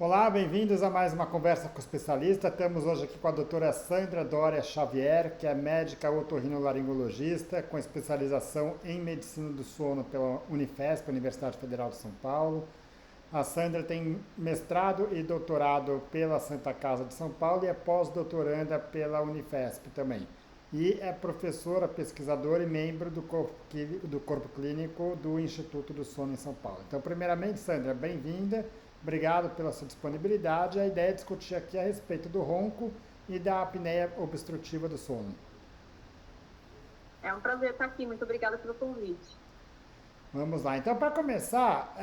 Olá, bem-vindos a mais uma conversa com o especialista. Estamos hoje aqui com a doutora Sandra Doria Xavier, que é médica otorrinolaringologista com especialização em medicina do sono pela Unifesp, Universidade Federal de São Paulo. A Sandra tem mestrado e doutorado pela Santa Casa de São Paulo e é pós-doutoranda pela Unifesp também. E é professora, pesquisadora e membro do corpo clínico do Instituto do Sono em São Paulo. Então, primeiramente, Sandra, bem-vinda. Obrigado pela sua disponibilidade. A ideia é discutir aqui a respeito do ronco e da apneia obstrutiva do sono. É um prazer estar aqui. Muito obrigada pelo convite. Vamos lá. Então, para começar,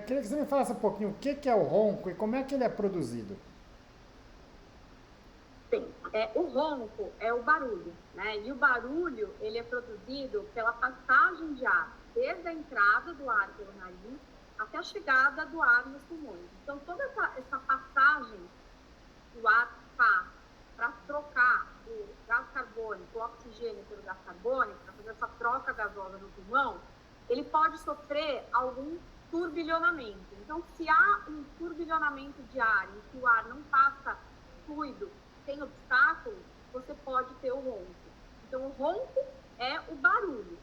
queria que você me falasse um pouquinho o que é o ronco e como é que ele é produzido. Bem, o ronco é o barulho, né? E o barulho, ele é produzido pela passagem de ar, desde a entrada do ar pelo nariz até a chegada do ar nos pulmões. Então, toda essa passagem que o ar faz para trocar o gás carbônico, o oxigênio pelo gás carbônico, para fazer essa troca gasosa no pulmão, ele pode sofrer algum turbilhonamento. Então, se há um turbilhonamento de ar em que o ar não passa fluido, sem obstáculo, você pode ter o ronco. Então, o ronco é o barulho.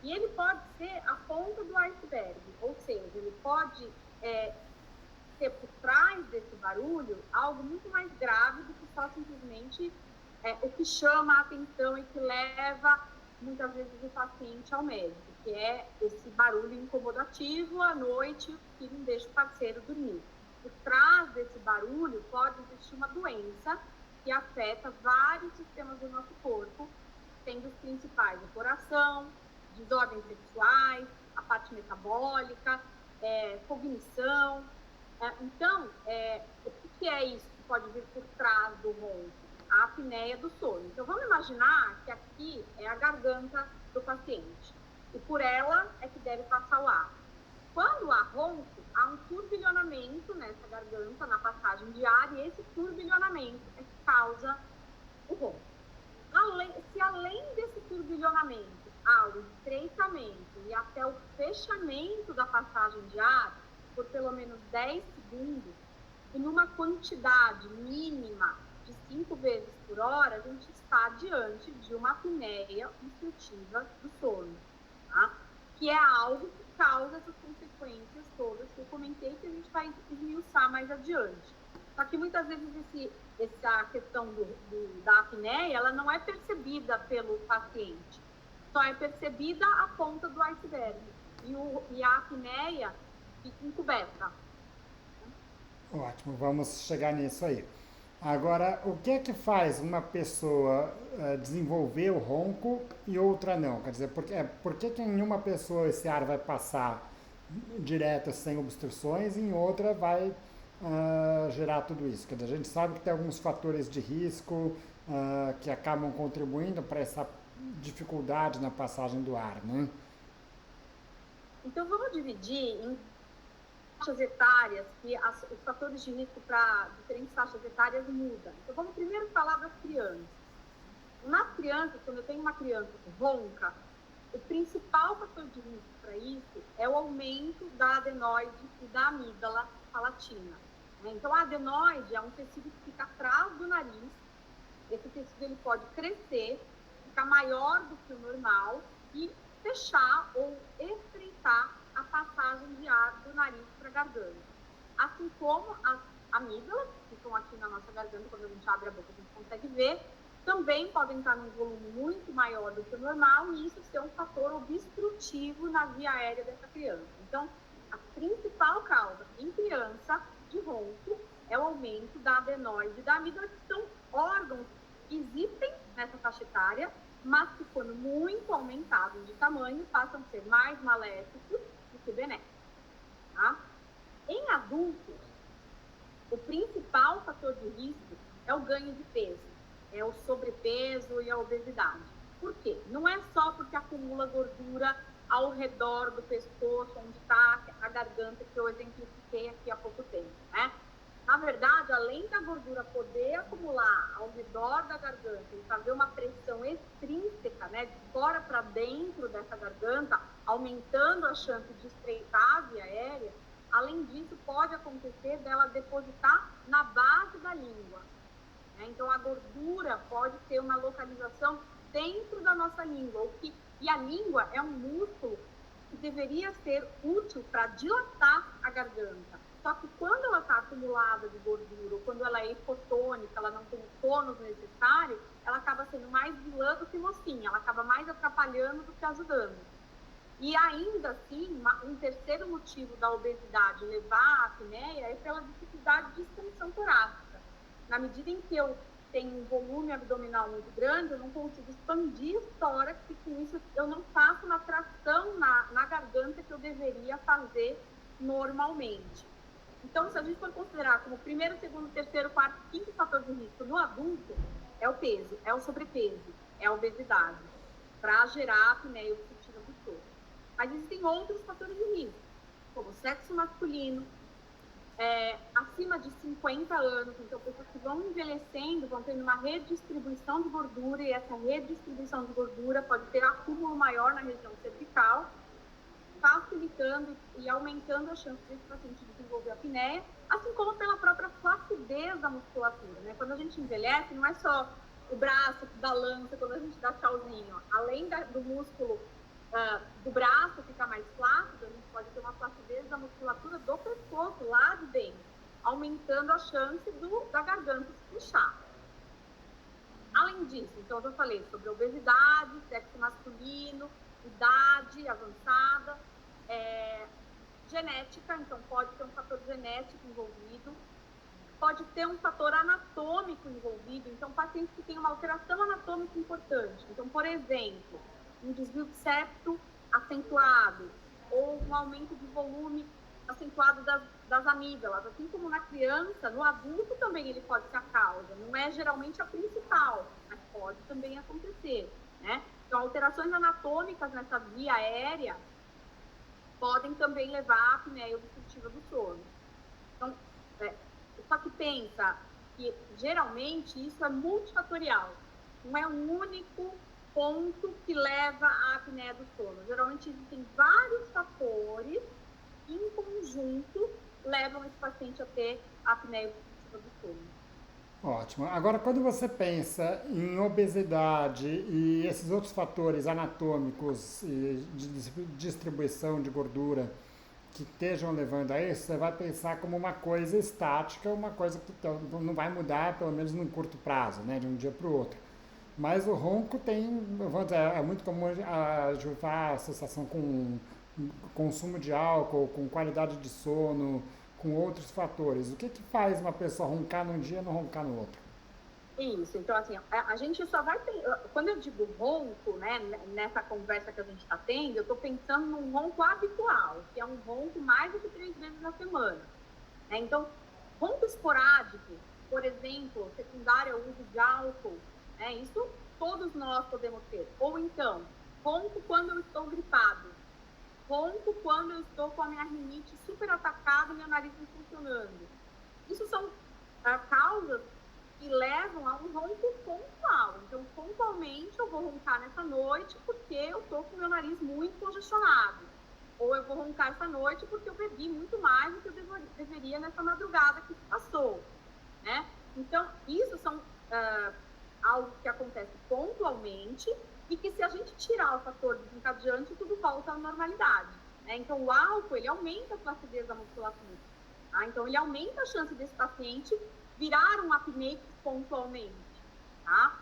E ele pode ser a ponta do iceberg, ou seja, ele pode ter por trás desse barulho algo muito mais grave do que só simplesmente o que chama a atenção e que leva muitas vezes o paciente ao médico, que é esse barulho incomodativo à noite que não deixa o parceiro dormir. Por trás desse barulho pode existir uma doença que afeta vários sistemas do nosso corpo, sendo os principais o coração, desordens sexuais, a parte metabólica, cognição. Então, o que é isso que pode vir por trás do ronco? A apneia do sono. Então, vamos imaginar que aqui é a garganta do paciente e por ela é que deve passar o ar. Quando há ronco, há um turbilhonamento nessa garganta, na passagem de ar, e esse turbilhonamento é que causa o ronco. Se além desse turbilhonamento há o estreitamento e até o fechamento da passagem de ar por pelo menos 10 segundos, e numa quantidade mínima de 5 vezes por hora, a gente está diante de uma apneia obstrutiva do sono, tá? Que é algo que causa essas consequências todas que eu comentei, que a gente vai esmiuçar mais adiante. Só que muitas vezes essa questão da apneia, ela não é percebida pelo paciente, só é percebida a ponta do iceberg. E a apneia fica encoberta. Ótimo, vamos chegar nisso aí. Agora, o que é que faz uma pessoa desenvolver o ronco e outra não? Quer dizer, por que em uma pessoa esse ar vai passar direto sem obstruções e em outra vai gerar tudo isso? Quer dizer, a gente sabe que tem alguns fatores de risco que acabam contribuindo para essa dificuldade na passagem do ar, né? Então, vamos dividir em faixas etárias, que os fatores de risco para diferentes faixas etárias mudam. Então, vamos primeiro falar das crianças. Nas crianças, quando eu tenho uma criança ronca, o principal fator de risco para isso é o aumento da adenoide e da amígdala palatina. Então, a adenoide é um tecido que fica atrás do nariz. Esse tecido ele pode crescer, ficar maior do que o normal e fechar ou estreitar a passagem de ar do nariz para a garganta. Assim como as amígdalas, que ficam aqui na nossa garganta, quando a gente abre a boca a gente consegue ver, também podem estar num volume muito maior do que o normal e isso ser um fator obstrutivo na via aérea dessa criança. Então, a principal causa em criança de ronco é o aumento da adenoide e da amígdala, que são órgãos que existem nessa faixa etária, mas que quando muito aumentados de tamanho passam a ser mais maléficos do que benéficos. Tá? Em adultos, o principal fator de risco é o ganho de peso, é o sobrepeso e a obesidade. Por quê? Não é só porque acumula gordura ao redor do pescoço, onde está a garganta, que eu exemplifiquei aqui há pouco tempo, né? Na verdade, além da gordura poder acumular ao redor da garganta e fazer uma pressão extrínseca, né, de fora para dentro dessa garganta, aumentando a chance de estreitar a via aérea, Além disso, pode acontecer dela depositar na base da língua. Né? Então, a gordura pode ter uma localização dentro da nossa língua. E a língua é um músculo que deveria ser útil para dilatar a garganta. Só que quando ela está acumulada de gordura, ou quando ela é hipotônica, ela não tem o tônus necessário, ela acaba sendo mais vilã do que mocinha, ela acaba mais atrapalhando do que ajudando. E ainda assim, um terceiro motivo da obesidade levar à apneia é pela dificuldade de expansão torácica. Na medida em que eu tenho um volume abdominal muito grande, eu não consigo expandir o tórax e com isso eu não faço uma tração na garganta que eu deveria fazer normalmente. Então, se a gente for considerar como primeiro, segundo, terceiro, quarto, quinto fator de risco no adulto, é o peso, é o sobrepeso, é a obesidade, para gerar apneia obstrutiva do soro. Mas existem outros fatores de risco, como sexo masculino, acima de 50 anos, então pessoas que vão envelhecendo, vão tendo uma redistribuição de gordura, e essa redistribuição de gordura pode ter acúmulo maior na região cervical, facilitando e aumentando a chance desse paciente desenvolver apneia, assim como pela própria flacidez da musculatura. Né? Quando a gente envelhece, não é só o braço que balança quando a gente dá tchauzinho. Além do músculo do braço ficar mais flácido, a gente pode ter uma flacidez da musculatura do pescoço, lá de dentro, aumentando a chance da garganta se fechar. Além disso, então eu já falei sobre obesidade, sexo masculino, idade avançada, genética, então pode ter um fator genético envolvido, pode ter um fator anatômico envolvido, então pacientes que têm uma alteração anatômica importante, então, por exemplo, um desvio de septo acentuado, ou um aumento de volume acentuado das amígdalas, assim como na criança, no adulto também ele pode ser a causa, não é geralmente a principal, mas pode também acontecer, né? Então, alterações anatômicas nessa via aérea podem também levar à apneia obstrutiva do sono. Então, só que pensa que geralmente isso é multifatorial, não é um único ponto que leva à apneia do sono. Geralmente existem vários fatores que em conjunto levam esse paciente a ter apneia obstrutiva do sono. Ótimo. Agora, quando você pensa em obesidade e esses outros fatores anatômicos e de distribuição de gordura que estejam levando a isso, você vai pensar como uma coisa estática, uma coisa que não vai mudar, pelo menos num curto prazo, né, de um dia para o outro. Mas o ronco tem, vamos dizer, é muito comum a associação com consumo de álcool, com qualidade de sono, com outros fatores. O que faz uma pessoa roncar num dia e não roncar no outro? Isso, então assim, a gente só vai ter, quando eu digo ronco, né, nessa conversa que a gente está tendo, eu estou pensando num ronco habitual, que é um ronco mais do que 3 vezes na semana. Né? Então, ronco esporádico, por exemplo, secundário ao uso de álcool, né, isso todos nós podemos ter. Ou então, ronco quando eu estou gripado, ronco quando eu estou com a minha rinite super atacada e meu nariz não funcionando. Isso são causas que levam a um ronco pontual. Então, pontualmente, eu vou roncar nessa noite porque eu estou com o meu nariz muito congestionado. Ou eu vou roncar essa noite porque eu bebi muito mais do que eu deveria nessa madrugada que passou. Né? Então, isso são algo que acontece pontualmente e que, se a gente tirar o fator desencadeante, tudo volta à normalidade. Né? Então, o álcool, ele aumenta a flacidez da musculatura. Tá? Então, ele aumenta a chance desse paciente virar um apneico pontualmente. Tá?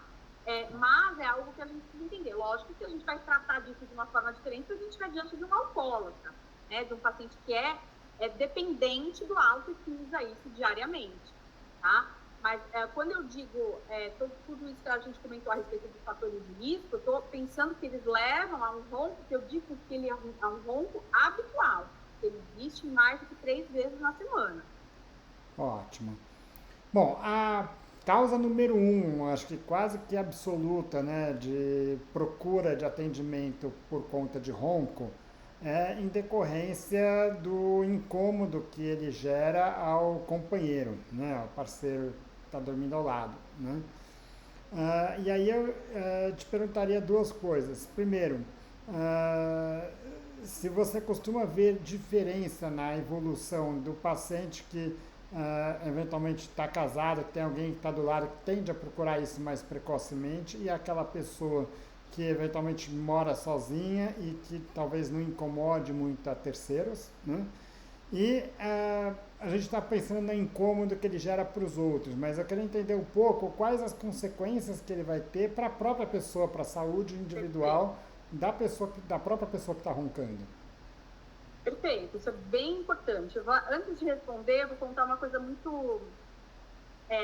Mas é algo que a gente precisa entender. Lógico que a gente vai tratar disso de uma forma diferente se a gente estiver diante de um alcoólatra, né? De um paciente que é dependente do álcool e que usa isso diariamente. Tá? Mas quando eu digo tudo isso que a gente comentou a respeito dos fatores de risco, eu estou pensando que eles levam a um ronco, que eu digo que ele é um ronco habitual. Ele existe mais do que 3 vezes na semana. Ótimo. Bom, a causa número 1, acho que quase que absoluta, né, de procura de atendimento por conta de ronco, é em decorrência do incômodo que ele gera ao companheiro, né, ao parceiro que está dormindo ao lado, né? E aí eu te perguntaria duas coisas. Primeiro, se você costuma ver diferença na evolução do paciente que eventualmente está casado, que tem alguém que está do lado que tende a procurar isso mais precocemente, e aquela pessoa que eventualmente mora sozinha e que talvez não incomode muito a terceiros, né? E a gente está pensando no incômodo que ele gera para os outros, mas eu queria entender um pouco quais as consequências que ele vai ter para a própria pessoa, para a saúde individual da própria pessoa que está roncando. Perfeito, isso é bem importante. Antes de responder, eu vou contar uma coisa muito,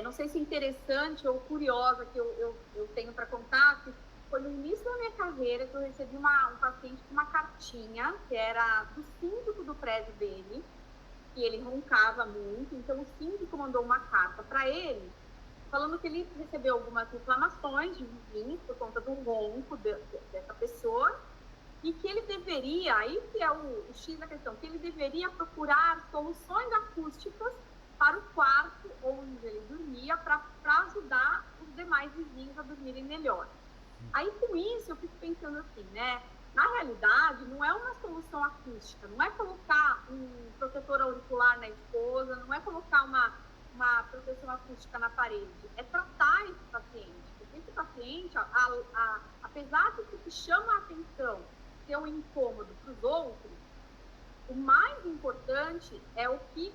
não sei se interessante ou curiosa que eu tenho para contar, que foi no início da minha carreira que eu recebi um paciente com uma cartinha, que era do síndico do prédio dele, que ele roncava muito, então o síndico mandou uma carta para ele, falando que ele recebeu algumas reclamações de vizinhos por conta do ronco dessa pessoa, e que ele deveria, aí que é o X da questão, que ele deveria procurar soluções acústicas para o quarto onde ele dormia, para ajudar os demais vizinhos a dormirem melhor. Aí, com isso, eu fico pensando assim, né? Na realidade, não é uma solução acústica, não é colocar um protetor auricular na esposa, não é colocar uma proteção acústica na parede, é tratar esse paciente. Porque esse paciente, apesar de que chama a atenção ser um incômodo para os outros, o mais importante é o que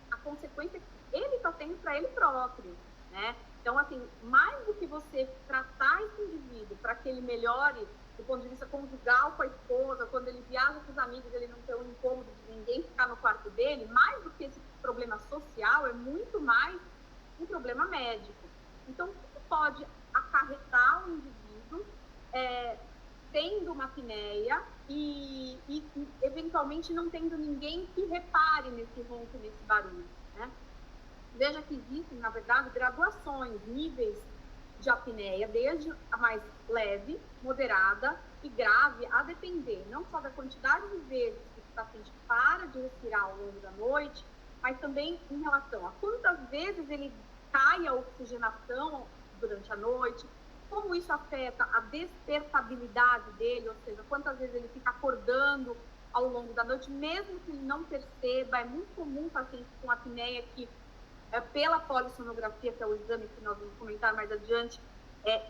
a consequência que ele está tendo para ele próprio, né? Então, assim, mais do que você tratar esse indivíduo para que ele melhore do ponto de vista conjugal com a esposa, quando ele viaja com os amigos, ele não ter um incômodo de ninguém ficar no quarto dele, mais do que esse problema social, é muito mais um problema médico. Então, o que pode acarretar o indivíduo tendo uma apneia e eventualmente não tendo ninguém que repare nesse ronco, nesse barulho, né? Veja que existem, na verdade, graduações, níveis de apneia, desde a mais leve, moderada e grave, a depender não só da quantidade de vezes que o paciente para de respirar ao longo da noite, mas também em relação a quantas vezes ele cai a oxigenação durante a noite, como isso afeta a despertabilidade dele, ou seja, quantas vezes ele fica acordando ao longo da noite, mesmo que ele não perceba. É muito comum pacientes com apneia que, pela polissonografia, que é o exame que nós vamos comentar mais adiante,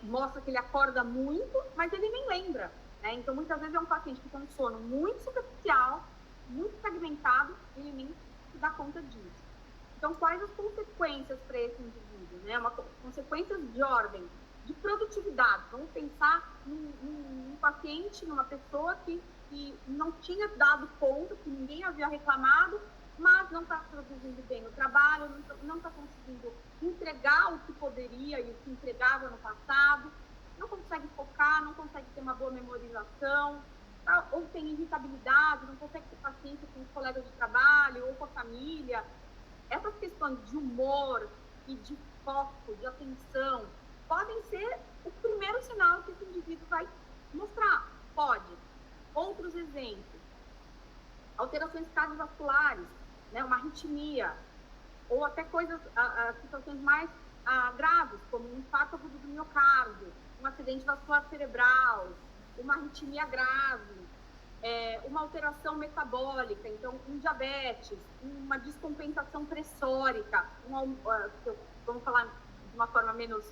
mostra que ele acorda muito, mas ele nem lembra, né? Então, muitas vezes é um paciente que tem um sono muito superficial, muito fragmentado, e ele nem se dá conta disso. Então, quais as consequências para esse indivíduo, né? Consequências de ordem de produtividade. Vamos pensar num paciente, numa pessoa que não tinha dado conta, que ninguém havia reclamado, mas não está produzindo bem no trabalho, não está conseguindo entregar o que poderia e o que entregava no passado, não consegue focar, não consegue ter uma boa memorização, ou tem irritabilidade, não consegue ter paciência com os colegas de trabalho ou com a família. Essas questões de humor e de foco, de atenção, podem ser o primeiro sinal que esse indivíduo vai mostrar. Pode. Outros exemplos: alterações cardiovasculares, né, uma arritmia, ou até situações mais graves, como um infarto agudo do miocárdio, um acidente vascular cerebral, uma arritmia grave, uma alteração metabólica, então um diabetes, uma descompensação pressórica, vamos falar de uma forma menos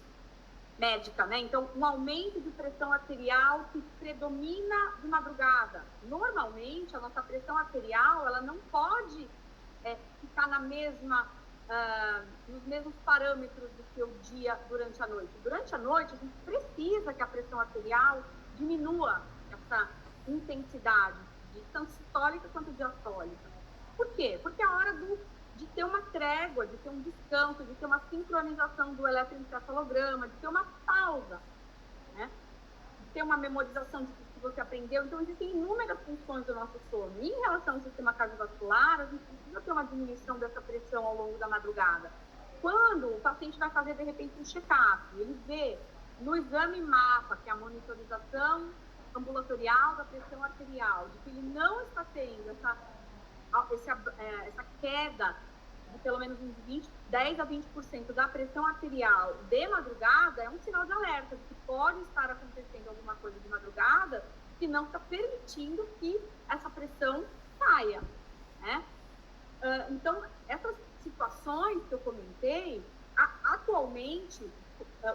médica, né? Então, um aumento de pressão arterial que predomina de madrugada. Normalmente, a nossa pressão arterial, ela não pode ficar nos mesmos parâmetros do que o dia durante a noite. Durante a noite, a gente precisa que a pressão arterial diminua essa intensidade, de tanto sistólica quanto diastólica. Por quê? Porque é a hora de ter uma trégua, de ter um descanso, de ter uma sincronização do eletroencefalograma, de ter uma pausa, né? De ter uma memorização de tudo que você aprendeu. Então, existem inúmeras funções do nosso sono. E em relação ao sistema cardiovascular, a gente precisa ter uma diminuição dessa pressão ao longo da madrugada. Quando o paciente vai fazer, de repente, um check-up, ele vê no exame MAPA, que é a monitorização ambulatorial da pressão arterial, de que ele não está tendo essa queda de pelo menos uns 10 a 20% da pressão arterial de madrugada, é um sinal de alerta de que pode estar acontecendo alguma coisa de madrugada que não está permitindo que essa pressão saia, né? Então, essas situações que eu comentei, atualmente,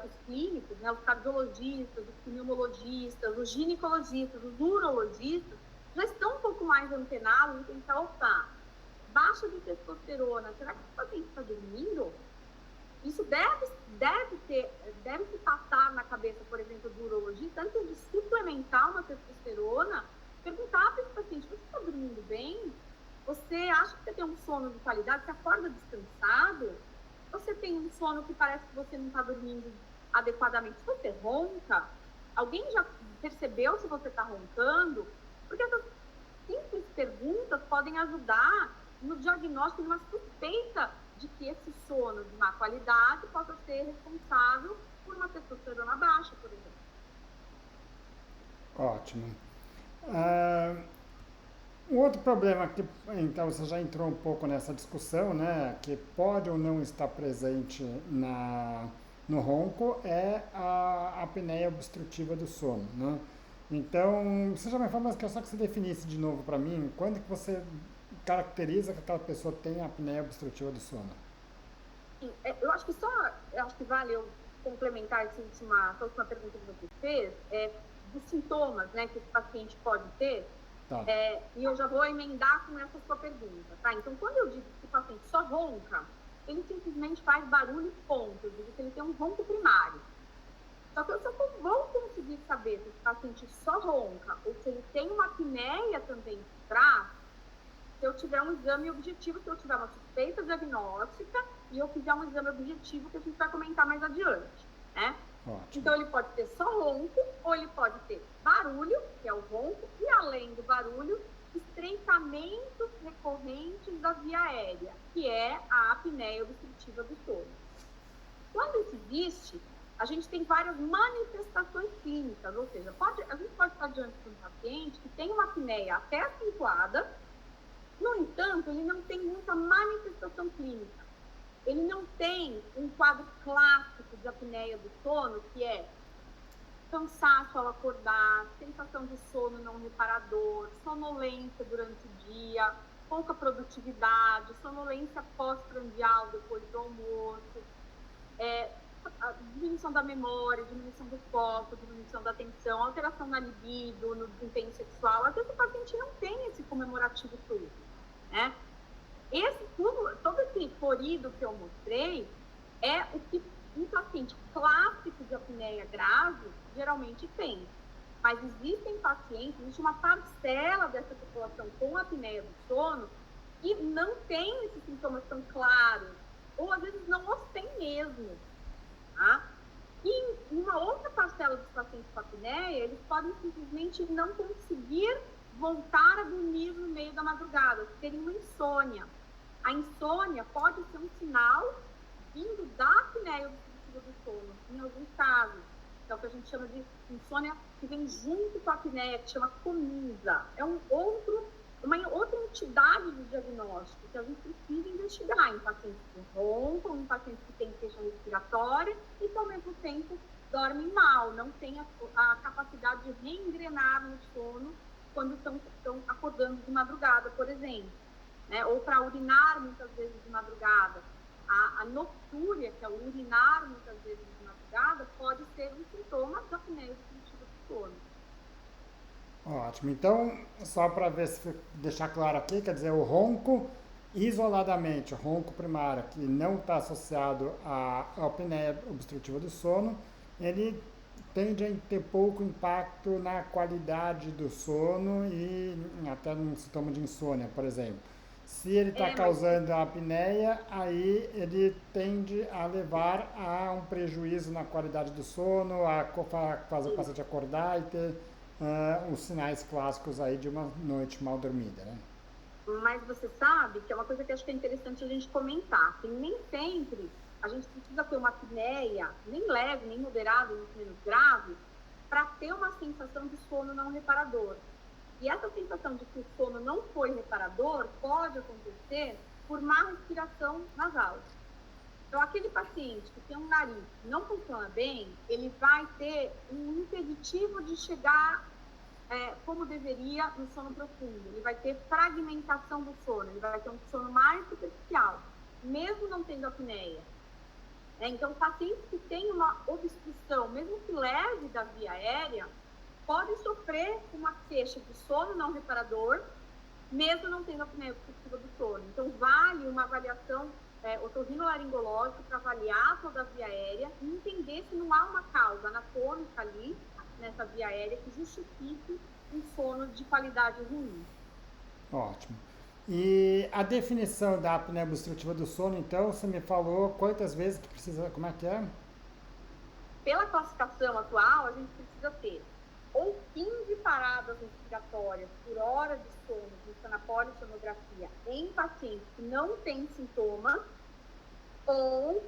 os clínicos, né, os cardiologistas, os pneumologistas, os ginecologistas, os urologistas, já estão um pouco mais antenados em pensar, opa, baixa de testosterona, será que o paciente está dormindo? Isso deve se passar na cabeça, por exemplo, do urologista, antes de suplementar uma testosterona, perguntar para esse paciente, você está dormindo bem? Você acha que você tem um sono de qualidade? Você acorda descansado? Você tem um sono que parece que você não está dormindo adequadamente? Se você ronca, alguém já percebeu se você está roncando? Porque essas simples perguntas podem ajudar no diagnóstico de uma suspeita de que esse sono de má qualidade possa ser responsável por uma testosterona baixa, por exemplo. Ótimo. Um outro problema que, então, você já entrou um pouco nessa discussão, né, que pode ou não estar presente no ronco é a apneia obstrutiva do sono, né? Então, você já me falou, mas quero só que você definisse de novo para mim, quando que você caracteriza que aquela pessoa tem a apneia obstrutiva do sono? Eu acho que vale eu complementar essa última pergunta que você fez, dos sintomas, né, que esse paciente pode ter. Tá. E eu já vou emendar com essa sua pergunta, tá? Então, quando eu digo que o paciente só ronca, ele simplesmente faz barulho e ponto. Eu digo que ele tem um ronco primário. Só que eu só vou conseguir saber se esse paciente só ronca ou se ele tem uma apneia também por trás, se eu tiver um exame objetivo, se eu tiver uma suspeita diagnóstica e eu fizer um exame objetivo que a gente vai comentar mais adiante, né? Ótimo. Então, ele pode ter só ronco, ou ele pode ter barulho, que é o ronco, e além do barulho, estreitamentos recorrentes da via aérea, que é a apneia obstrutiva do sono. Quando isso existe, a gente tem várias manifestações clínicas, ou seja, a gente pode estar diante de um paciente que tem uma apneia até acentuada, no entanto, ele não tem muita manifestação clínica. Ele não tem um quadro clássico de apneia do sono, que é cansaço ao acordar, sensação de sono não reparador, sonolência durante o dia, pouca produtividade, sonolência pós-prandial depois do almoço, a diminuição da memória, diminuição do foco, diminuição da atenção, alteração na libido, no desempenho sexual. Às vezes o paciente não tem esse comemorativo todo, né? Todo esse florido que eu mostrei é o que um paciente clássico de apneia grave geralmente tem. Mas existe uma parcela dessa população com apneia do sono que não tem esses sintomas tão claros, ou às vezes não os tem mesmo. Tá? E uma outra parcela dos pacientes com apneia, eles podem simplesmente não conseguir voltar a dormir no meio da madrugada, terem uma insônia. A insônia pode ser um sinal vindo da apneia obstrutiva do sono, em alguns casos. É o que a gente chama de insônia que vem junto com a apneia, que chama comisa. É uma outra entidade de diagnóstico que a gente precisa investigar em pacientes que roncam, em pacientes que têm queixa respiratória e que, ao mesmo tempo, dormem mal, não têm a capacidade de reengrenar no sono quando estão acordando de madrugada, por exemplo. Né? Ou para urinar muitas vezes de madrugada. A noctúria, que é o urinar muitas vezes de madrugada, pode ser um sintoma da apneia obstrutiva do sono. Ótimo. Então, só para deixar claro aqui, quer dizer, o ronco isoladamente, o ronco primário, que não está associado à apneia obstrutiva do sono, ele tende a ter pouco impacto na qualidade do sono e até no sintoma de insônia, por exemplo. Se ele está causando a apneia, aí ele tende a levar a um prejuízo na qualidade do sono, a fazer o paciente acordar e ter os sinais clássicos aí de uma noite mal dormida, né? Mas você sabe que é uma coisa que acho que é interessante a gente comentar, que nem sempre a gente precisa ter uma apneia, nem leve, nem moderada, nem menos grave, para ter uma sensação de sono não reparador. E essa sensação de que o sono não foi reparador pode acontecer por má respiração nasal. Então, aquele paciente que tem um nariz que não funciona bem, ele vai ter um impeditivo de chegar como deveria no sono profundo. Ele vai ter fragmentação do sono, ele vai ter um sono mais superficial, mesmo não tendo apneia. Então, pacientes que têm uma obstrução, mesmo que leve da via aérea, podem sofrer uma queixa de sono não reparador, mesmo não tendo apneia obstrutiva do sono. Então, vale uma avaliação otorrinolaringológica para avaliar toda a via aérea e entender se não há uma causa anatômica ali, nessa via aérea, que justifique um sono de qualidade ruim. Ótimo. E a definição da apneia obstrutiva do sono, então, você me falou quantas vezes que precisa, como é que é? Pela classificação atual, a gente precisa ter ou 15 paradas respiratórias por hora de sono, vista na polissonografia, em pacientes que não têm sintomas, ou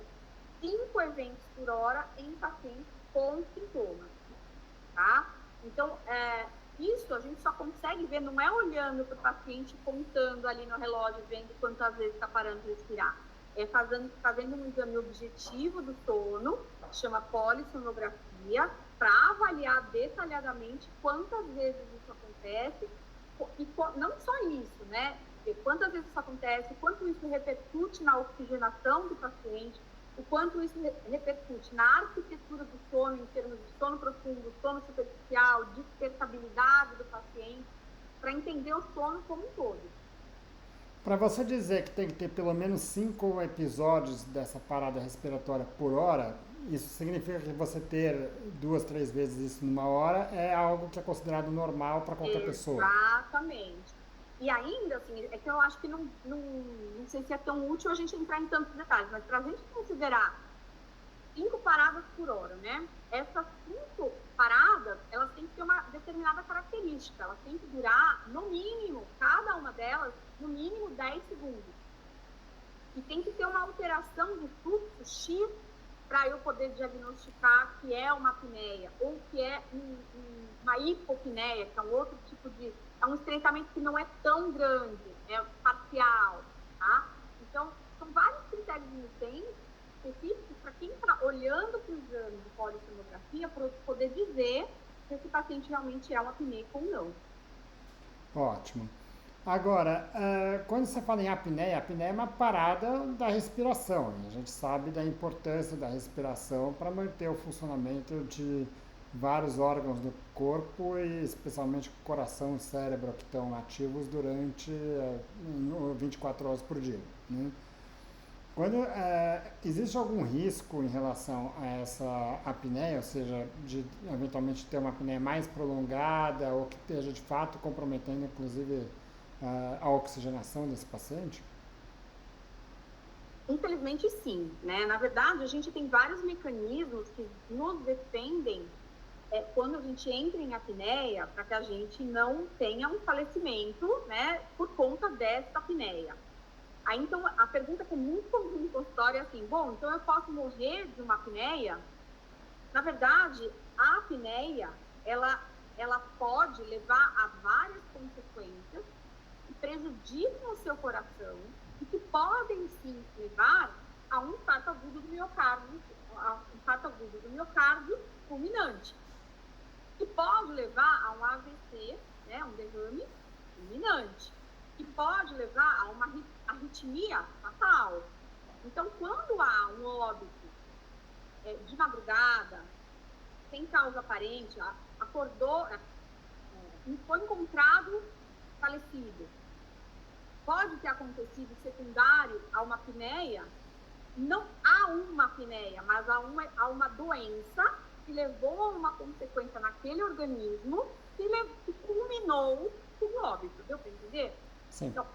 5 eventos por hora em pacientes com sintomas, tá? Então, isso a gente só consegue ver, não é olhando para o paciente, contando ali no relógio, vendo quantas vezes está parando de respirar. É fazendo um exame objetivo do sono, que chama polissonografia, para avaliar detalhadamente quantas vezes isso acontece, e não só isso, né? Quantas vezes isso acontece, quanto isso repercute na oxigenação do paciente, o quanto isso repercute na arquitetura do sono, em termos de sono profundo, sono superficial, despertabilidade do paciente, para entender o sono como um todo. Para você dizer que tem que ter pelo menos 5 episódios dessa parada respiratória por hora, isso significa que você ter 2, 3 vezes isso numa hora é algo que é considerado normal para qualquer pessoa. Exatamente. E ainda, assim, é que eu acho que não sei se é tão útil a gente entrar em tantos detalhes, mas para a gente considerar 5 paradas por hora, né? Essas 5 paradas, elas têm que ter uma determinada característica, elas têm que durar, no mínimo, cada uma delas, no mínimo 10 segundos. E tem que ter uma alteração do fluxo X para eu poder diagnosticar que é uma apneia ou que é uma hipopneia, que é um outro tipo de... É um estreitamento que não é tão grande, é parcial, tá? Então, são vários critérios específicos para quem está olhando para o exame de polissonografia para poder dizer se esse paciente realmente é uma apneia ou não. Ótimo. Agora, quando você fala em apneia, a apneia é uma parada da respiração. A gente sabe da importância da respiração para manter o funcionamento de vários órgãos do corpo e especialmente o coração e o cérebro que estão ativos durante 24 horas por dia, né? Quando existe algum risco em relação a essa apneia, ou seja, de eventualmente ter uma apneia mais prolongada ou que esteja de fato comprometendo inclusive a oxigenação desse paciente? Infelizmente, sim, né? Na verdade, a gente tem vários mecanismos que nos defendem quando a gente entra em apneia, para que a gente não tenha um falecimento, né, por conta dessa apneia. Aí, então, a pergunta que é muito comum no consultório é assim, bom, então eu posso morrer de uma apneia? Na verdade, a apneia, ela pode levar a várias consequências que prejudicam o seu coração e que podem, sim, levar a um infarto agudo do miocárdio, fulminante, que pode levar a um AVC, né, um derrame fulminante, que pode levar a uma arritmia fatal. Então, quando há um óbito de madrugada, sem causa aparente, acordou, foi encontrado falecido, pode ter acontecido secundário a uma apneia, não há uma apneia, mas há uma doença que levou a uma consequência naquele organismo que culminou com o óbito, deu para entender? Sim. Então,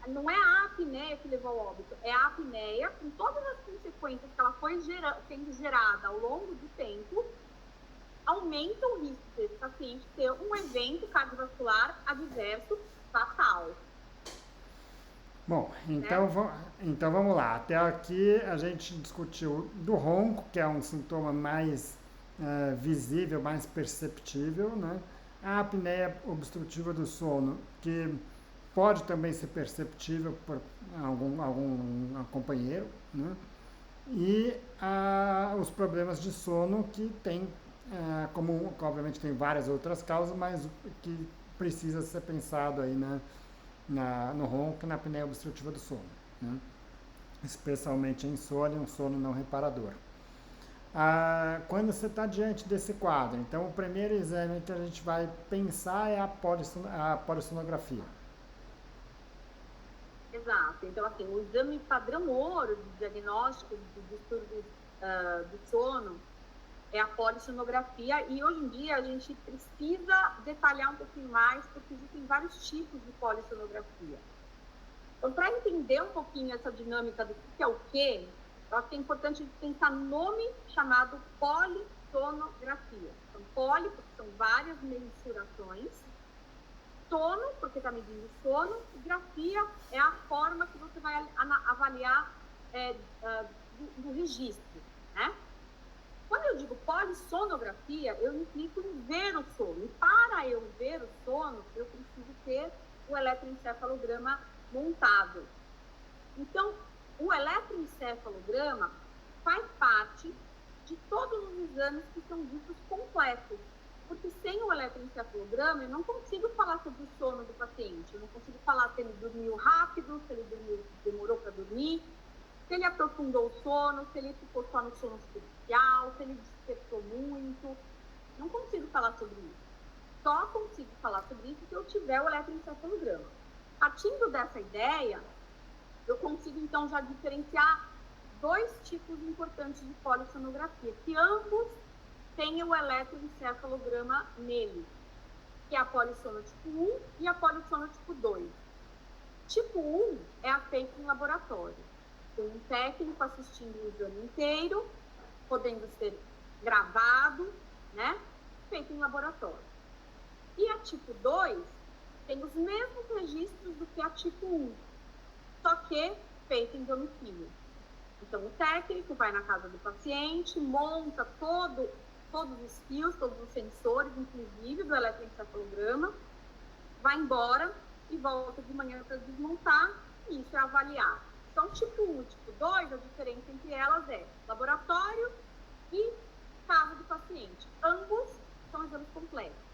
não é a apneia que levou ao óbito, é a apneia com todas as consequências que ela foi sendo gerada ao longo do tempo, aumenta o risco desse paciente ter um evento cardiovascular adverso fatal. Bom, então vamos lá. Até aqui a gente discutiu do ronco, que é um sintoma mais visível, mais perceptível, né? A apneia obstrutiva do sono, que pode também ser perceptível por algum companheiro, né? E os problemas de sono que tem como obviamente tem várias outras causas, mas o que precisa ser pensado aí no ronco e na apneia obstrutiva do sono, né? Especialmente a insônia e um sono não reparador. Quando você está diante desse quadro, então o primeiro exame que a gente vai pensar é a polissonografia. Exato. Então, assim, o exame padrão ouro de diagnóstico de distúrbios do sono é a polissonografia, e hoje em dia a gente precisa detalhar um pouquinho mais, porque existem vários tipos de polissonografia. Então, para entender um pouquinho essa dinâmica do que é o quê, eu acho que é importante pensar no nome chamado polissonografia. Então, poli, porque são várias mensurações, sono, porque está medindo sono, e grafia é a forma que você vai avaliar do registro, né? Quando eu digo polissonografia, eu implico em ver o sono. E para eu ver o sono, eu preciso ter o eletroencefalograma montado. Então, o eletroencefalograma faz parte de todos os exames que são ditos completos. Porque sem o eletroencefalograma, eu não consigo falar sobre o sono do paciente. Eu não consigo falar se ele dormiu rápido, se ele demorou para dormir, se ele aprofundou o sono, se ele ficou só no sono superficial, se ele despertou muito. Não consigo falar sobre isso. Só consigo falar sobre isso se eu tiver o eletroencefalograma. Partindo dessa ideia, eu consigo, então, já diferenciar dois tipos importantes de polissonografia, que ambos têm o eletroencefalograma nele, que é a polissono tipo 1 e a polissono tipo 2. Tipo 1 é a feita em laboratório. Tem um técnico assistindo o exame inteiro, podendo ser gravado, né? Feito em laboratório. E a tipo 2 tem os mesmos registros do que a tipo 1, só que feito em domicílio. Então, o técnico vai na casa do paciente, monta todos os fios, todos os sensores, inclusive do eletroencefalograma, vai embora e volta de manhã para desmontar, e isso é avaliar. Então, tipo 1 e tipo 2, a diferença entre elas é laboratório e casa do paciente. Ambos são exames completos.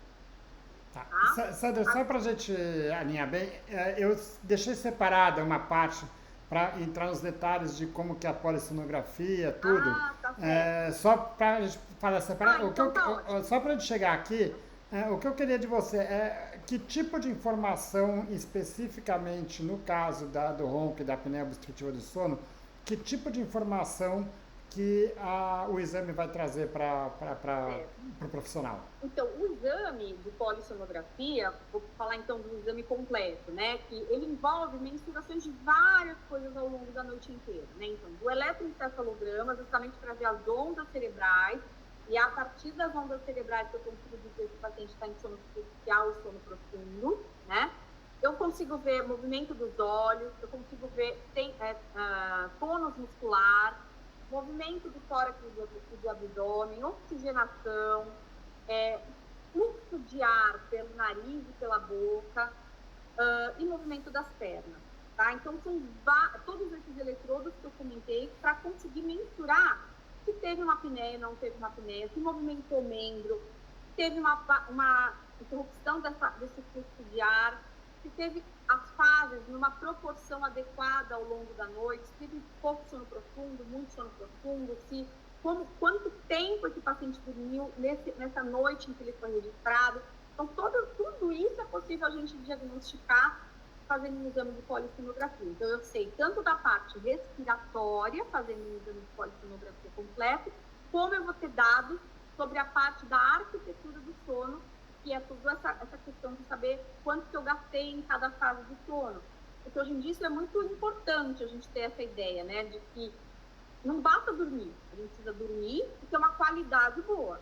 Tá. Sandra, só para a gente alinhar bem, eu deixei separada uma parte para entrar nos detalhes de como que é a polissonografia, tudo. Tá certo. Só para a gente falar separado. Então Só para a gente chegar aqui, o que eu queria de você é que tipo de informação especificamente no caso do ronco e da apneia obstrutiva do sono, que tipo de informação que o exame vai trazer para o profissional? Então, o exame de polissonografia, vou falar então do exame completo, né? Que ele envolve mensurações de várias coisas ao longo da noite inteira, né? Então, do eletroencefalograma, justamente para ver as ondas cerebrais, e a partir das ondas cerebrais que eu consigo dizer que o paciente está em sono superficial ou sono profundo, né? Eu consigo ver movimento dos olhos, eu consigo ver tônus muscular, movimento do tórax e do abdômen, oxigenação, fluxo de ar pelo nariz e pela boca, e movimento das pernas. Tá? Então, são todos esses eletrodos que eu comentei para conseguir mensurar se teve uma apneia, não teve uma apneia, se movimentou o membro, se teve uma interrupção desse fluxo de ar, se teve as fases numa proporção adequada ao longo da noite, se teve pouco sono profundo, muito sono profundo, quanto tempo esse paciente dormiu nessa noite em que ele foi registrado. Então, tudo isso é possível a gente diagnosticar fazendo um exame de polissonografia. Então, eu sei tanto da parte respiratória, fazendo um exame de polissonografia completo, como eu vou ter dados sobre a parte da arquitetura do sono, que é toda essa questão de saber quanto que eu gastei em cada fase do sono. Porque hoje em dia isso é muito importante a gente ter essa ideia, né, de que não basta dormir, a gente precisa dormir e ter uma qualidade boa.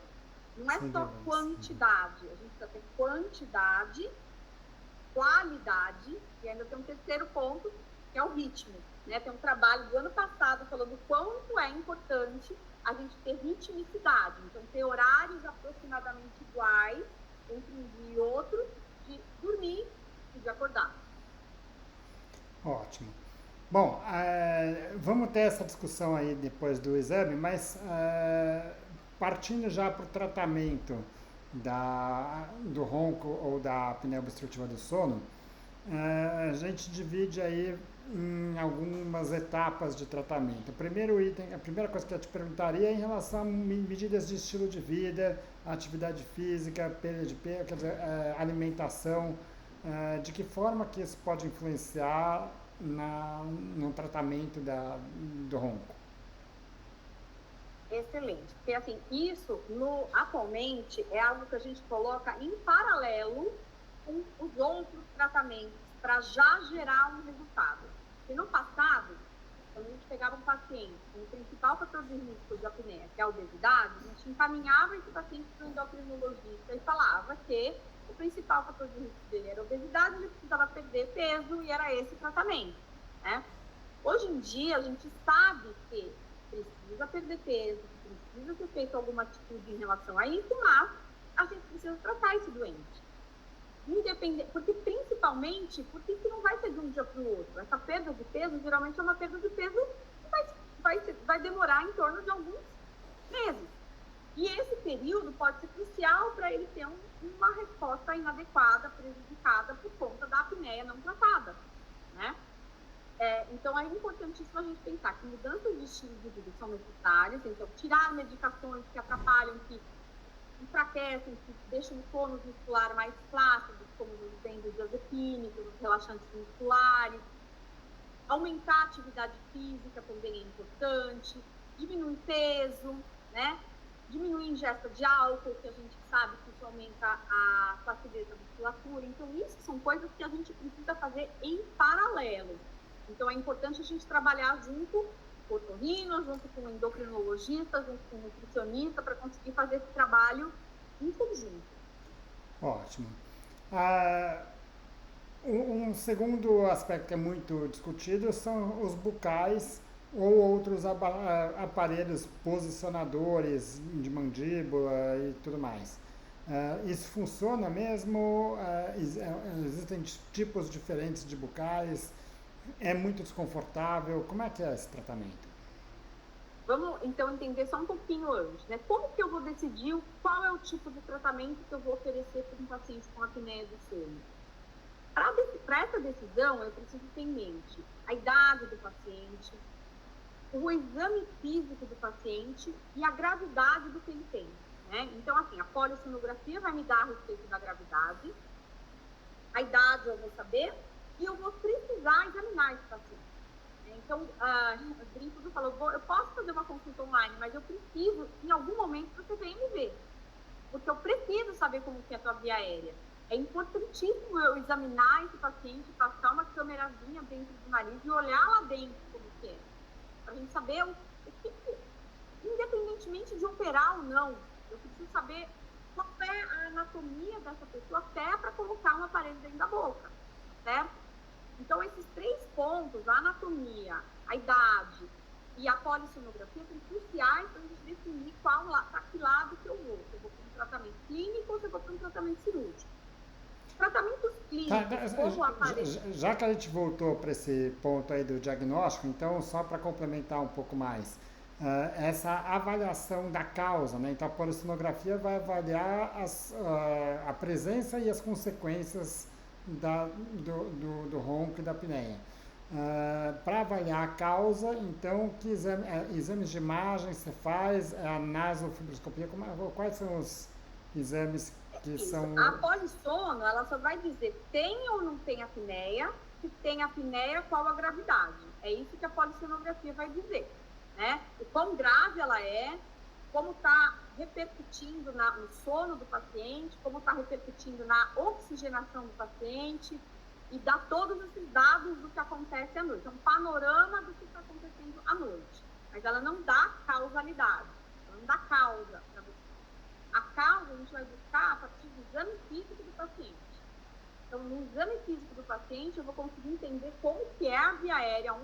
Não é só quantidade, a gente precisa ter quantidade, qualidade, e ainda tem um terceiro ponto, que é o ritmo. Né? Tem um trabalho do ano passado falando quanto é importante a gente ter ritmicidade, então ter horários aproximadamente iguais entre um dia e outro, de dormir e de acordar. Ótimo. Bom, vamos ter essa discussão aí depois do exame, mas partindo já para o tratamento do ronco ou da apneia obstrutiva do sono, a gente divide aí em algumas etapas de tratamento. O primeiro item, a primeira coisa que eu te perguntaria é em relação a medidas de estilo de vida, atividade física, perda de peso, quer dizer, alimentação, de que forma que isso pode influenciar no tratamento do ronco? Excelente, porque assim, isso atualmente é algo que a gente coloca em paralelo com os outros tratamentos para já gerar um resultado. E no passado, quando a gente pegava um paciente com o principal fator de risco de apneia, que é a obesidade, a gente encaminhava esse paciente para o endocrinologista e falava que o principal fator de risco dele era a obesidade, ele precisava perder peso e era esse o tratamento, né? Hoje em dia, a gente sabe que precisa perder peso, precisa ser feito alguma atitude em relação a isso, mas a gente precisa tratar esse doente. Independente, porque principalmente, porque isso não vai ser de um dia para o outro. Essa perda de peso, geralmente é uma perda de peso que vai demorar em torno de alguns meses. E esse período pode ser crucial para ele ter uma resposta inadequada, prejudicada por conta da apneia não tratada, né? Então, é importantíssimo a gente pensar que mudanças de estilo de vida são necessárias, então, tirar medicações que atrapalham, que enfraquecem, que deixam o tônus muscular mais flácido, como os benzodiazepínicos, os relaxantes musculares, aumentar a atividade física também é importante, diminuir peso, né? Diminuir a ingesta de álcool, que a gente sabe que isso aumenta a flacidez da musculatura. Então, isso são coisas que a gente precisa fazer em paralelo. Então, é importante a gente trabalhar junto com o otorrino, junto com o endocrinologista, junto com o nutricionista, para conseguir fazer esse trabalho em conjunto. Ótimo. Um segundo aspecto que é muito discutido são os bucais ou outros aparelhos posicionadores de mandíbula e tudo mais. Isso funciona mesmo? Existem tipos diferentes de bucais? É muito desconfortável? Como é que é esse tratamento? Vamos, então, entender só um pouquinho antes, né? Como que eu vou decidir qual é o tipo de tratamento que eu vou oferecer para um paciente com apneia do sono? Para essa decisão, eu preciso ter em mente a idade do paciente, o exame físico do paciente e a gravidade do que ele tem, né? Então, assim, a polissonografia vai me dar a respeito da gravidade, a idade eu vou saber e eu vou precisar examinar esse paciente. Então, o Brinco falou, eu posso fazer uma consulta online, mas eu preciso, em algum momento, você vem me ver, porque eu preciso saber como que é a tua via aérea. É importantíssimo eu examinar esse paciente, passar uma câmerazinha dentro do nariz e olhar lá dentro como que é. Para a gente saber o que, independentemente de operar ou não, eu preciso saber qual é a anatomia dessa pessoa até para colocar um aparelho dentro da boca, certo? Então, esses 3 pontos, a anatomia, a idade e a polissonografia, são cruciais para a gente definir para que lado que eu vou. Se eu vou para um tratamento clínico ou se eu vou para um tratamento cirúrgico. Tratamentos clínicos, como aparelho... Já que a gente voltou para esse ponto aí do diagnóstico, então, só para complementar um pouco mais, essa avaliação da causa, né? Então, a polissonografia vai avaliar a presença e as consequências do ronco e da apneia. Para avaliar a causa, então, que exames de imagem você faz, a nasofibroscopia, quais são os exames que são... A polissono, ela só vai dizer tem ou não tem apneia, se tem apneia, qual a gravidade. É isso que a polissonografia vai dizer, né? O quão grave ela é, como está repercutindo no sono do paciente, como está repercutindo na oxigenação do paciente e dá todos esses dados do que acontece à noite. É um panorama do que está acontecendo à noite, mas ela não dá causalidade, ela não dá causa para você. A causa a gente vai buscar a partir do exame físico do paciente. Então, no exame físico do paciente, eu vou conseguir entender como que é a via aérea,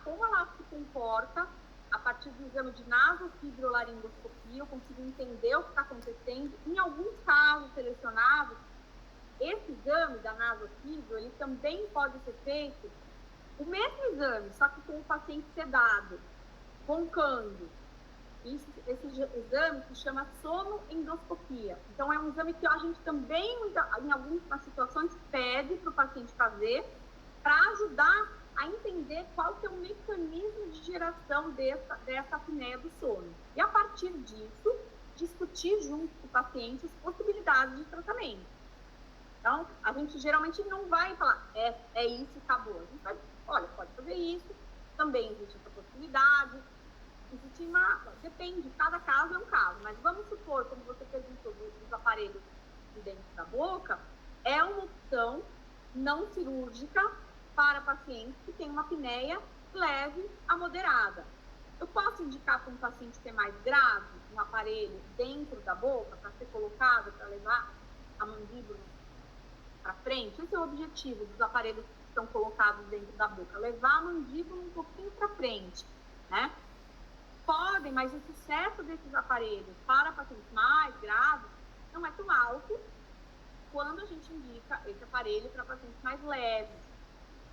como ela se comporta. A partir do exame de nasofibrolaringoscopia, eu consigo entender o que está acontecendo. Em alguns casos selecionados, esse exame da nasofibro, ele também pode ser feito, o mesmo exame, só que com o paciente sedado, roncando, Esse exame se chama sonoendoscopia. Então, é um exame que a gente também, em algumas situações, pede para o paciente fazer para ajudar a entender qual que é o mecanismo de geração dessa apneia do sono. E, a partir disso, discutir junto com o paciente as possibilidades de tratamento. Então, a gente geralmente não vai falar, é isso, acabou. A gente vai, olha, pode fazer isso, também existe essa possibilidade. Depende, cada caso é um caso, mas vamos supor, como você perguntou, dos aparelhos de dentro da boca, é uma opção não cirúrgica para pacientes que têm uma apneia leve a moderada. Eu posso indicar para um paciente que é mais grave um aparelho dentro da boca para ser colocado, para levar a mandíbula para frente? Esse é o objetivo dos aparelhos que estão colocados dentro da boca, levar a mandíbula um pouquinho para frente, né? Podem, mas o sucesso desses aparelhos para pacientes mais graves não é tão alto quando a gente indica esse aparelho para pacientes mais leves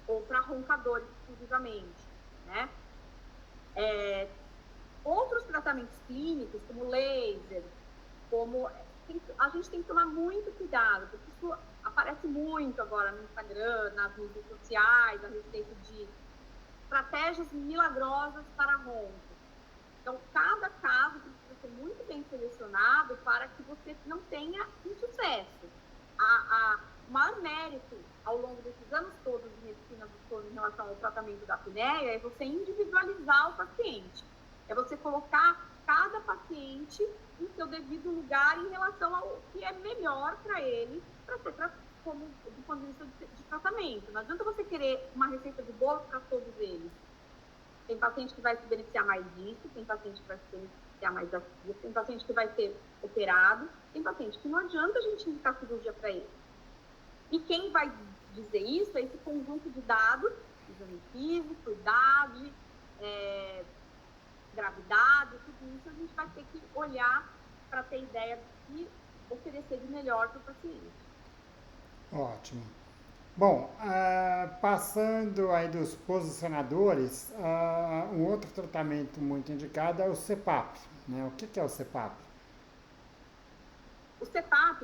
ou para roncadores exclusivamente, né? Outros tratamentos clínicos, como laser, a gente tem que tomar muito cuidado, porque isso aparece muito agora no Instagram, nas redes sociais, a respeito de estratégias milagrosas para ronco. Então, cada caso precisa ser muito bem selecionado para que você não tenha insucesso. O maior mérito ao longo desses anos todos de medicina do sono em relação ao tratamento da apneia é você individualizar o paciente. É você colocar cada paciente em seu devido lugar em relação ao que é melhor para ele, do ponto de vista de tratamento. Não adianta você querer uma receita de bolo para todos eles. Tem paciente que vai se beneficiar mais disso, tem paciente que vai se beneficiar mais daquilo, tem paciente que vai ser operado, tem paciente que não adianta a gente indicar cirurgia para ele. E quem vai dizer isso é esse conjunto de dados, exame físico, idade, gravidade, tudo isso a gente vai ter que olhar para ter ideia do que oferecer de melhor para o paciente. Ótimo. Bom, passando aí dos posicionadores, um outro tratamento muito indicado é o CPAP, né? O que é o CPAP? O CPAP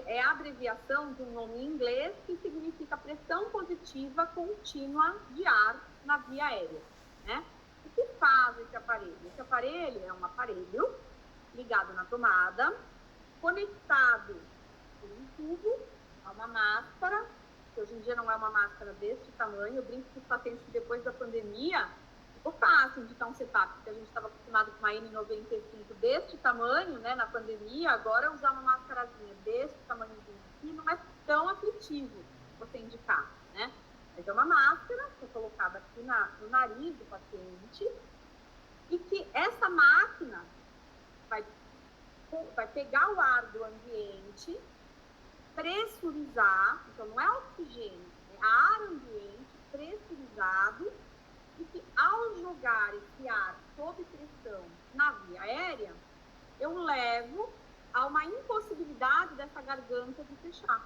é a abreviação de um nome em inglês que significa pressão positiva contínua de ar na via aérea, né? O que faz esse aparelho? Esse aparelho é um aparelho ligado na tomada, conectado por um tubo a uma máscara, que hoje em dia não é uma máscara deste tamanho. Eu brinco com os pacientes que depois da pandemia ficou fácil indicar um CPAP, porque a gente estava acostumado com uma N95 deste tamanho, né, na pandemia. Agora usar uma máscarazinha deste tamanhozinho aqui não é tão aflitivo você indicar, né? Mas é uma máscara que é colocada aqui no nariz do paciente e que essa máquina vai pegar o ar do ambiente, pressurizar, então não é oxigênio, é ar ambiente pressurizado, e que ao jogar esse ar sob pressão na via aérea, eu levo a uma impossibilidade dessa garganta de fechar.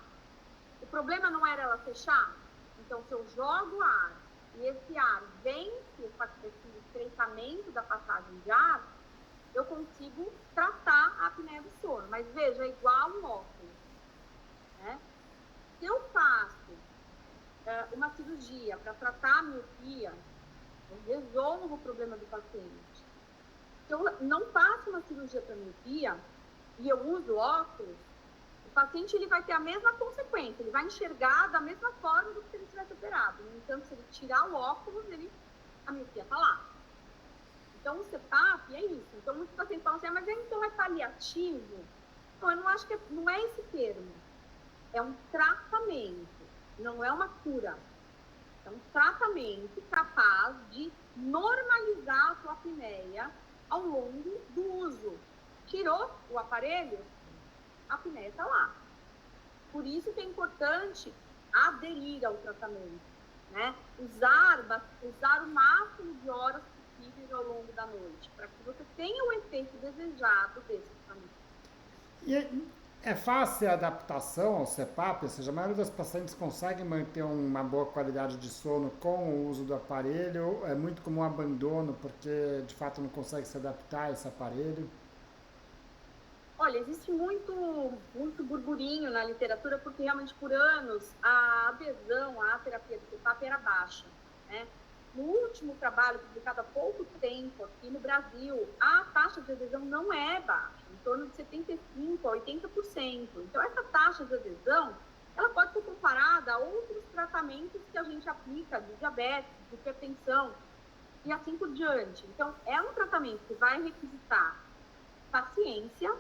O problema não era ela fechar? Então, se eu jogo ar e esse ar vence esse estreitamento da passagem de ar, eu consigo tratar a apneia do sono. Mas veja, é igual um óculos, né? Se eu faço uma cirurgia para tratar a miopia, eu resolvo o problema do paciente. Se eu não faço uma cirurgia para miopia e eu uso óculos, o paciente ele vai ter a mesma consequência, ele vai enxergar da mesma forma do que se ele tivesse operado. No entanto, se ele tirar o óculos, a miopia está lá. Então, o CPAP é isso. Então, muitos pacientes falam assim, mas então é paliativo? Não, eu não acho que não é esse termo. É um tratamento, não é uma cura. É um tratamento capaz de normalizar a sua apneia ao longo do uso. Tirou o aparelho, a apneia está lá. Por isso que é importante aderir ao tratamento, né? Usar o máximo de horas possíveis ao longo da noite, para que você tenha o efeito desejado desse tratamento. É fácil a adaptação ao CPAP, ou seja, a maioria das pacientes consegue manter uma boa qualidade de sono com o uso do aparelho. É muito comum abandono porque de fato não consegue se adaptar a esse aparelho. Olha, existe muito burburinho na literatura, porque realmente por anos a adesão à terapia do CPAP era baixa, né? No último trabalho publicado há pouco tempo aqui no Brasil, a taxa de adesão não é baixa, em torno de 75% a 80%. Então, essa taxa de adesão, ela pode ser comparada a outros tratamentos que a gente aplica de diabetes, de hipertensão e assim por diante. Então, é um tratamento que vai requisitar paciência,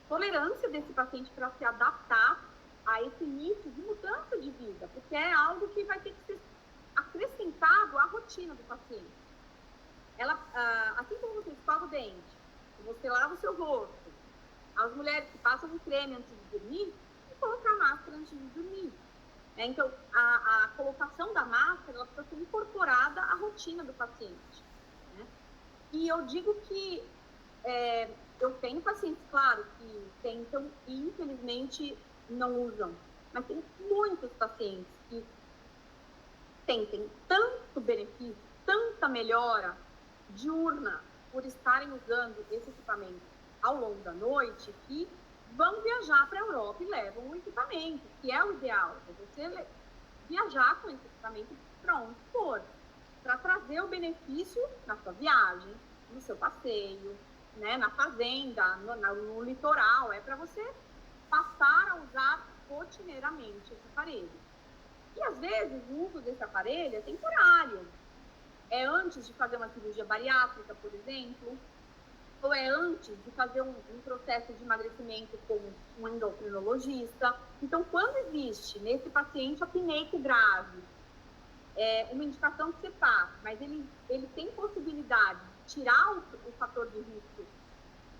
tolerância desse paciente para se adaptar a esse início de mudança de vida, porque é algo que vai ter que ser acrescentado à rotina do paciente. Ela, assim como você escova o dente, você lava o seu rosto, as mulheres que passam um creme antes de dormir, e colocar máscara antes de dormir. Então, a colocação da máscara ela precisa ser incorporada à rotina do paciente. Né? E eu digo que eu tenho pacientes, claro, que tentam e infelizmente não usam, mas tem muitos pacientes que sentem tanto benefício, tanta melhora diurna por estarem usando esse equipamento ao longo da noite, que vão viajar para a Europa e levam o equipamento, que é o ideal, é você viajar com esse equipamento para onde for, para trazer o benefício na sua viagem, no seu passeio, né, na fazenda, no litoral, é para você passar a usar rotineiramente esse aparelho. E às vezes o uso desse aparelho é temporário. É antes de fazer uma cirurgia bariátrica, por exemplo, ou é antes de fazer um processo de emagrecimento com um endocrinologista. Então, quando existe nesse paciente apneico grave, uma indicação de CPAP, mas ele tem possibilidade de tirar o fator de risco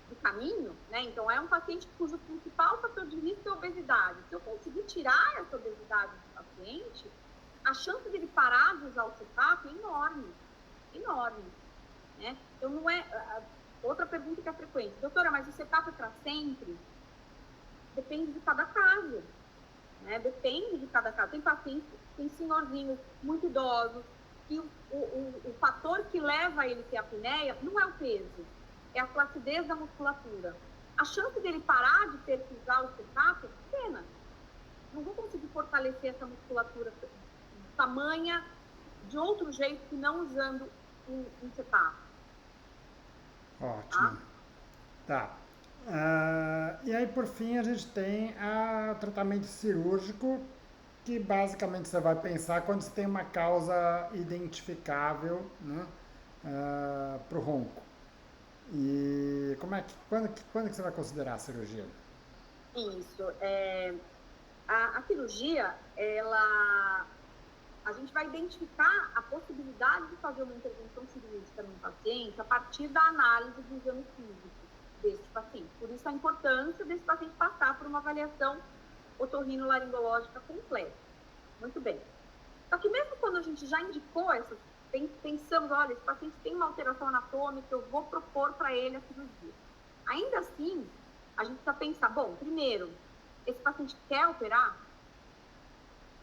do caminho, né? Então, é um paciente cujo principal fator de risco é a obesidade. Se eu conseguir tirar essa obesidade do paciente, a chance dele parar de usar o CPAP é enorme, enorme, né? Então, não é... Outra pergunta que é frequente, doutora, mas o CPAP é para sempre? Depende de cada caso, né? Depende de cada caso. Tem pacientes, tem senhorzinhos muito idosos, e o fator que leva ele a ter apneia não é o peso, é a flacidez da musculatura. A chance dele parar de ter que usar o CPAP é pequena. Não vou conseguir fortalecer essa musculatura tamanha de outro jeito que não usando um CPAP. Ótimo. Tá. E aí, por fim, a gente tem o tratamento cirúrgico, que basicamente você vai pensar quando você tem uma causa identificável, né, para o ronco. E quando que você vai considerar a cirurgia? Isso. A cirurgia, a gente vai identificar a possibilidade de fazer uma intervenção cirúrgica no paciente a partir da análise do exame físico desse paciente. Por isso, a importância desse paciente passar por uma avaliação otorrinolaringológica completa. Muito bem. Só que mesmo quando a gente já indicou pensamos, olha, esse paciente tem uma alteração anatômica, eu vou propor para ele a cirurgia. Ainda assim, a gente precisa pensar, bom, primeiro, esse paciente quer operar?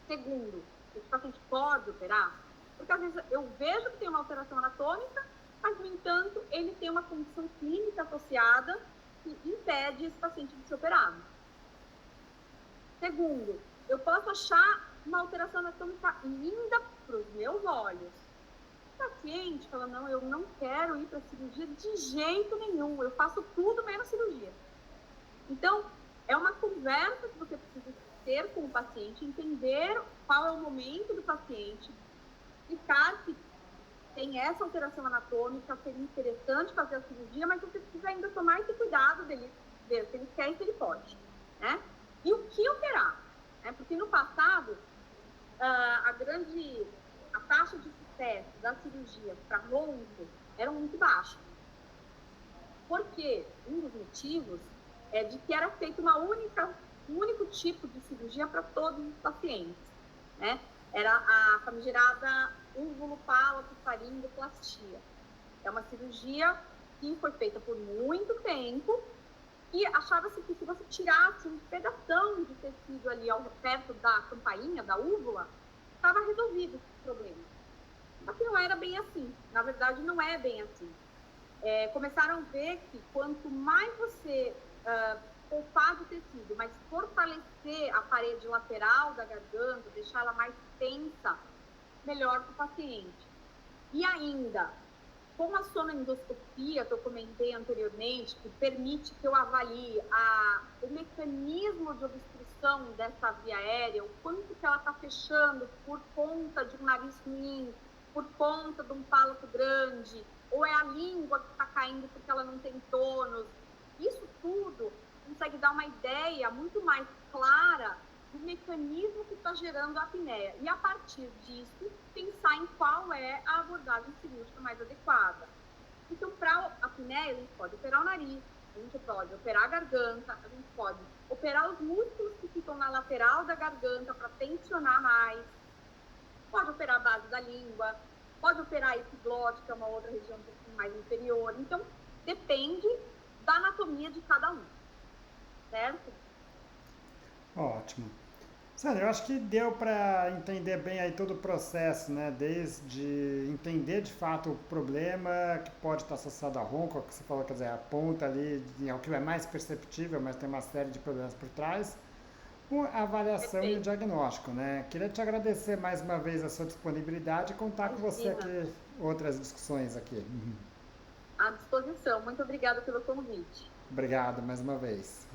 Segundo, esse paciente pode operar? Porque às vezes eu vejo que tem uma alteração anatômica, mas, no entanto, ele tem uma condição clínica associada que impede esse paciente de ser operado. Segundo, eu posso achar uma alteração anatômica linda para os meus olhos. O paciente fala, não, eu não quero ir para a cirurgia de jeito nenhum, eu faço tudo menos cirurgia. Então, é uma conversa que você precisa ter com o paciente, entender qual é o momento do paciente, explicar que tem essa alteração anatômica, seria interessante fazer a cirurgia, mas você precisa ainda tomar esse cuidado dele, ver se ele quer e se ele pode, né? E o que operar? Né? Porque no passado, a taxa de sucesso da cirurgia para ronco era muito baixa. Porque um dos motivos é de que era feita um único tipo de cirurgia para todos os pacientes, né? Era a famigerada úvulo-palato-faringoplastia. É uma cirurgia que foi feita por muito tempo E achava-se que se você tirasse um pedação de tecido ali perto da campainha, da úvula, estava resolvido esse problema. Só que não era bem assim. Na verdade, não é bem assim. Começaram a ver que quanto mais você poupar do tecido, mas fortalecer a parede lateral da garganta, deixar ela mais tensa, melhor para o paciente. E ainda, com a sonoendoscopia que eu comentei anteriormente, que permite que eu avalie o mecanismo de obstrução dessa via aérea, o quanto que ela está fechando por conta de um nariz ruim, por conta de um palato grande, ou é a língua que está caindo porque ela não tem tônus. Isso tudo consegue dar uma ideia muito mais clara do mecanismo que está gerando a apneia. E, a partir disso, pensar em qual é a abordagem cirúrgica mais adequada. Então, para a apneia, a gente pode operar o nariz, a gente pode operar a garganta, a gente pode operar os músculos que ficam na lateral da garganta para tensionar mais, pode operar a base da língua, pode operar a epiglote, que é uma outra região um pouquinho mais inferior. Então, depende da anatomia de cada um, certo? Ótimo. Sandra, eu acho que deu para entender bem aí todo o processo, né? Desde entender de fato o problema que pode estar associado a ronco, que você falou, quer dizer, a ponta ali é o que é mais perceptível, mas tem uma série de problemas por trás, com a avaliação e o Perfeito. diagnóstico, né? Queria te agradecer mais uma vez a sua disponibilidade e contar com você Imagina, aqui outras discussões aqui. à disposição. Muito obrigada pelo convite. Obrigado mais uma vez.